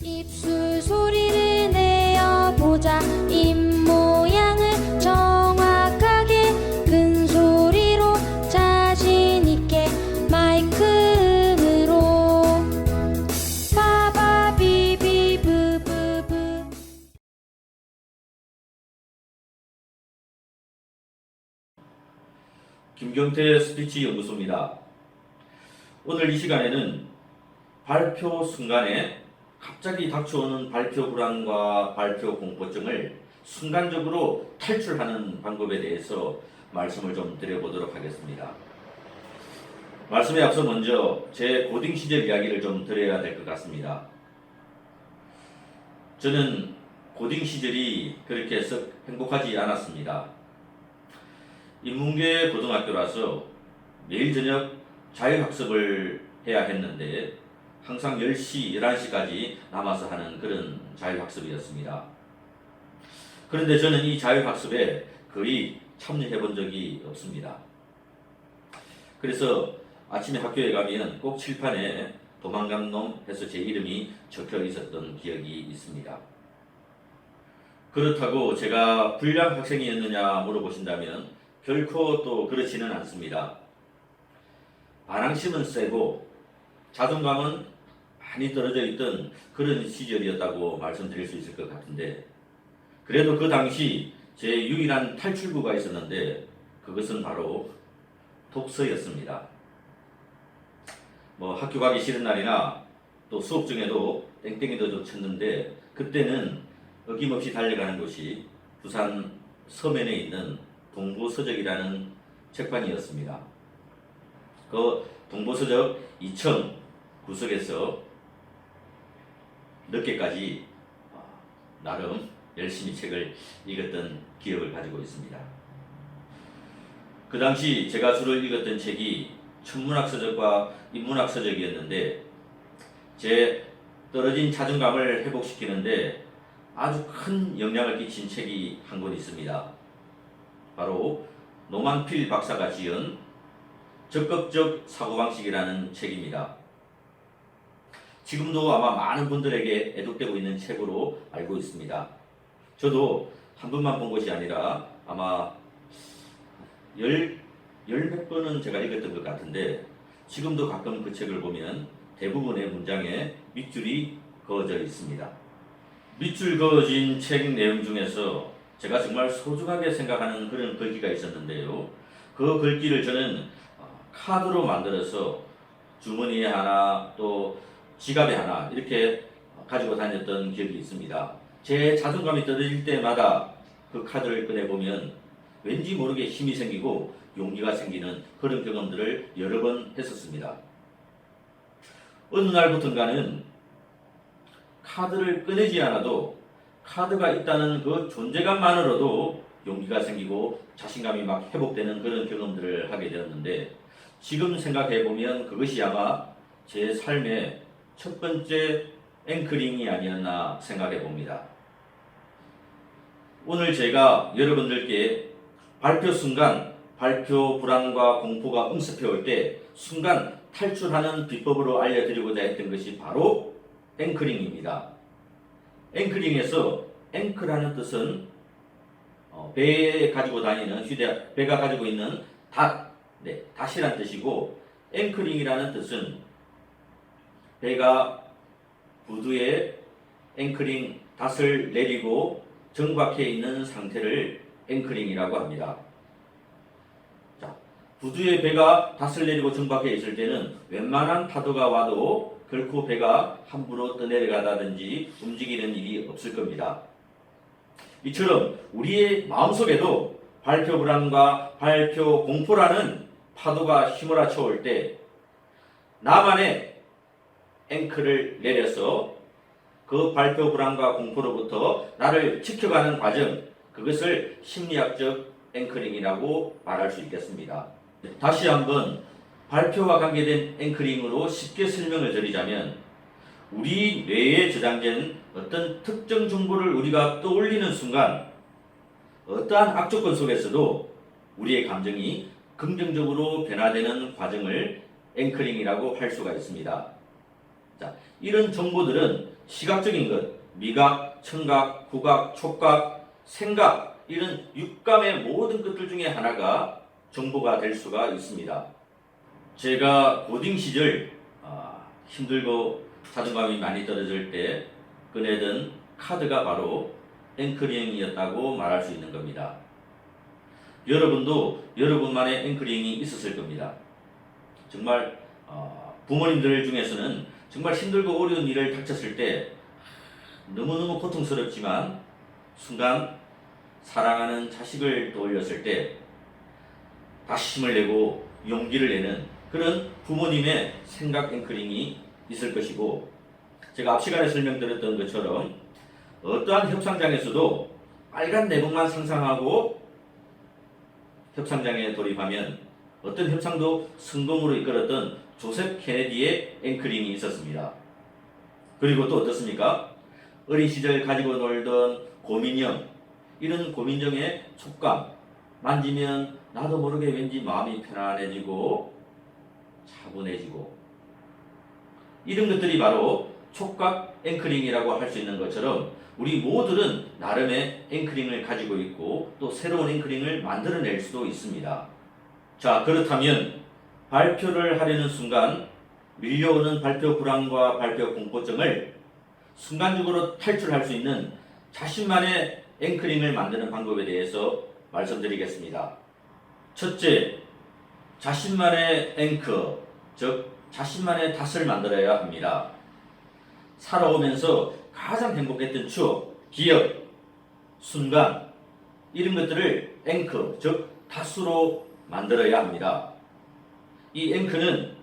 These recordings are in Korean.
입술 소리를 내어보자. 입 모양을 정확하게 큰 소리로 자신 있게 마이크로 바바비비브브브. 김경태 스피치 연구소입니다. 오늘 이 시간에는 발표 순간에 갑자기 닥쳐오는 발표 불안과 발표 공포증을 순간적으로 탈출하는 방법에 대해서 말씀을 좀 드려보도록 하겠습니다. 말씀에 앞서 먼저 제 고딩 시절 이야기를 좀 드려야 될 것 같습니다. 저는 고딩 시절이 그렇게 썩 행복하지 않았습니다. 인문계 고등학교라서 매일 저녁 자율학습을 해야 했는데 항상 10시, 11시까지 남아서 하는 그런 자율학습이었습니다. 그런데 저는 이 자율학습에 거의 참여해 본 적이 없습니다. 그래서 아침에 학교에 가면 꼭 칠판에 도망간 놈 해서 제 이름이 적혀 있었던 기억이 있습니다. 그렇다고 제가 불량 학생이었느냐 물어보신다면 결코 또 그렇지는 않습니다. 반항심은 세고 자존감은 많이 떨어져 있던 그런 시절이었다고 말씀드릴 수 있을 것 같은데, 그래도 그 당시 제 유일한 탈출구가 있었는데 그것은 바로 독서였습니다. 학교 가기 싫은 날이나 또 수업 중에도 땡땡이도 좀 쳤는데, 그때는 어김없이 달려가는 곳이 부산 서면에 있는 동부서적이라는 책방이었습니다. 그 동부서적 2층 구석에서 늦게까지 나름 열심히 책을 읽었던 기억을 가지고 있습니다. 그 당시 제가 주로 읽었던 책이 천문학서적과 인문학서적이었는데, 제 떨어진 자존감을 회복시키는데 아주 큰 영향을 끼친 책이 한 권 있습니다. 바로 노만필 박사가 지은 적극적 사고방식이라는 책입니다. 지금도 아마 많은 분들에게 애독되고 있는 책으로 알고 있습니다. 저도 한 번만 본 것이 아니라 아마 몇 번은 제가 읽었던 것 같은데, 지금도 가끔 그 책을 보면 대부분의 문장에 밑줄이 그어져 있습니다. 밑줄 그어진 책 내용 중에서 제가 정말 소중하게 생각하는 그런 글귀가 있었는데요. 그 글귀를 저는 카드로 만들어서 주머니에 하나 또 지갑에 하나 이렇게 가지고 다녔던 기억이 있습니다. 제 자존감이 떨어질 때마다 그 카드를 꺼내보면 왠지 모르게 힘이 생기고 용기가 생기는 그런 경험들을 여러 번 했었습니다. 어느 날부턴가는 카드를 꺼내지 않아도 카드가 있다는 그 존재감만으로도 용기가 생기고 자신감이 막 회복되는 그런 경험들을 하게 되었는데, 지금 생각해보면 그것이 아마 제 삶의 첫 번째 앵커링이 아니었나 생각해봅니다. 오늘 제가 여러분들께 발표 순간 발표 불안과 공포가 응습해올 때 순간 탈출하는 비법으로 알려드리고자 했던 것이 바로 앵커링입니다. 앵커링에서 앵커라는 뜻은 배에 가지고 다니는 배가 가지고 있는 닷이란 뜻이고, 앵커링이라는 뜻은 배가 부두에 앵커링 닷을 내리고 정박해 있는 상태를 앵커링이라고 합니다. 자, 부두에 배가 닷을 내리고 정박해 있을 때는 웬만한 파도가 와도 결코 배가 함부로 떠내려가다든지 움직이는 일이 없을 겁니다. 이처럼 우리의 마음속에도 발표 불안과 발표 공포라는 파도가 휘몰아쳐 올 때 나만의 앵커를 내려서 그 발표 불안과 공포로부터 나를 지켜가는 과정, 그것을 심리학적 앵커링이라고 말할 수 있겠습니다. 다시 한번 발표와 관계된 앵커링으로 쉽게 설명을 드리자면, 우리 뇌에 저장된 어떤 특정 정보를 우리가 떠올리는 순간 어떠한 악조건 속에서도 우리의 감정이 긍정적으로 변화되는 과정을 앵커링이라고 할 수가 있습니다. 자, 이런 정보들은 시각적인 것, 미각, 청각, 후각, 촉각, 생각 이런 육감의 모든 것들 중에 하나가 정보가 될 수가 있습니다. 제가 고딩 시절 힘들고 자존감이 많이 떨어질 때 꺼내던 카드가 바로 앵커링이었다고 말할 수 있는 겁니다. 여러분도 여러분만의 앵커링이 있었을 겁니다. 정말 부모님들 중에서는 정말 힘들고 어려운 일을 닥쳤을 때 너무너무 고통스럽지만 순간 사랑하는 자식을 떠올렸을 때 다시 힘을 내고 용기를 내는 그런 부모님의 생각 앵커링이 있을 것이고, 제가 앞 시간에 설명드렸던 것처럼 어떠한 협상장에서도 빨간 내복만 상상하고 협상장에 돌입하면 어떤 협상도 성공으로 이끌었던 조셉 케네디의 앵커링이 있었습니다. 그리고 또 어떻습니까? 어린 시절 가지고 놀던 고민형, 이런 고민형의 촉감, 만지면 나도 모르게 왠지 마음이 편안해지고 차분해지고, 이런 것들이 바로 촉각 앵커링이라고 할 수 있는 것처럼 우리 모두는 나름의 앵커링을 가지고 있고 또 새로운 앵커링을 만들어낼 수도 있습니다. 자, 그렇다면 발표를 하려는 순간 밀려오는 발표 불안과 발표 공포증을 순간적으로 탈출할 수 있는 자신만의 앵커링을 만드는 방법에 대해서 말씀드리겠습니다. 첫째, 자신만의 앵커, 즉 자신만의 닷을 만들어야 합니다. 살아오면서 가장 행복했던 추억, 기억, 순간 이런 것들을 앵커, 즉 닷으로 만들어야 합니다. 이 앵커는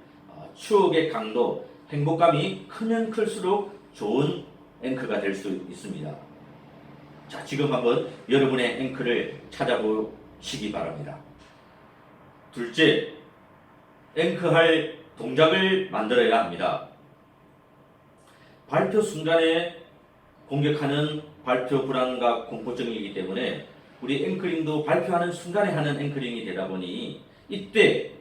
추억의 강도, 행복감이 크면 클수록 좋은 앵커가 될 수 있습니다. 자, 지금 한번 여러분의 앵커를 찾아보시기 바랍니다. 둘째, 앵커할 동작을 만들어야 합니다. 발표 순간에 공격하는 발표 불안과 공포증이기 때문에 우리 앵커링도 발표하는 순간에 하는 앵커링이 되다 보니 이때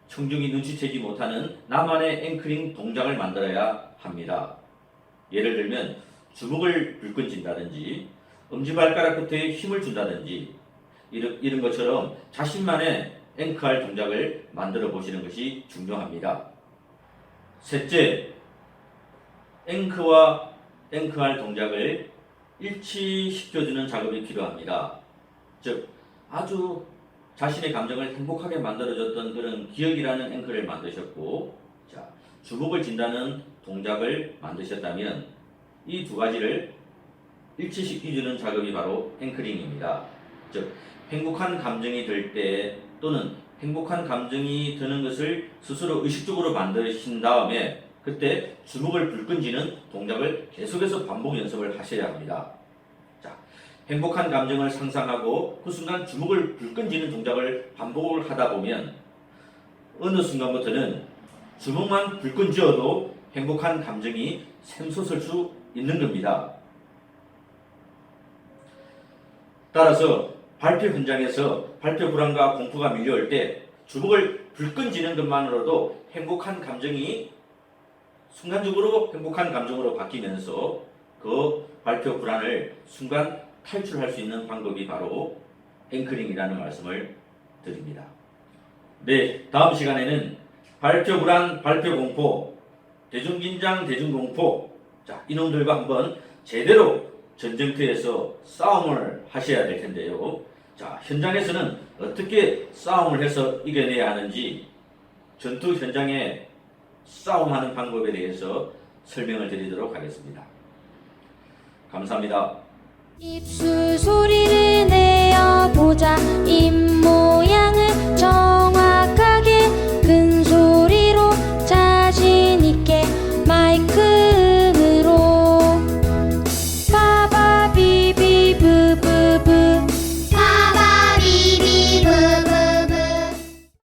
청중이 눈치채지 못하는 나만의 앵커링 동작을 만들어야 합니다. 예를 들면 주먹을 불끈 쥔다든지 엄지발가락 끝에 힘을 준다든지 이런 것처럼 자신만의 앵커할 동작을 만들어 보시는 것이 중요합니다. 셋째, 앵커와 앵커할 동작을 일치시켜주는 작업이 필요합니다. 즉, 아주 자신의 감정을 행복하게 만들어줬던 그런 기억이라는 앵커를 만드셨고, 자, 주먹을 쥔다는 동작을 만드셨다면 이 두 가지를 일치시켜주는 작업이 바로 앵커링입니다. 즉, 행복한 감정이 들 때 또는 행복한 감정이 드는 것을 스스로 의식적으로 만드신 다음에 그때 주먹을 불끈 쥐는 동작을 계속해서 반복 연습을 하셔야 합니다. 자, 행복한 감정을 상상하고 그 순간 주먹을 불끈 쥐는 동작을 반복을 하다 보면 어느 순간부터는 주먹만 불끈 쥐어도 행복한 감정이 샘솟을 수 있는 겁니다. 따라서 발표 현장에서 발표 불안과 공포가 밀려올 때 주먹을 불끈 쥐는 것만으로도 행복한 감정이 순간적으로 행복한 감정으로 바뀌면서 그 발표 불안을 순간 탈출할 수 있는 방법이 바로 앵커링이라는 말씀을 드립니다. 네, 다음 시간에는 발표 불안, 발표 공포, 대중긴장, 대중공포, 자, 이놈들과 한번 제대로 전쟁터에서 싸움을 하셔야 될 텐데요. 자, 현장에서는 어떻게 싸움을 해서 이겨내야 하는지 전투 현장에 싸움하는 방법에 대해서 설명을 드리도록 하겠습니다. 감사합니다. 입술 소리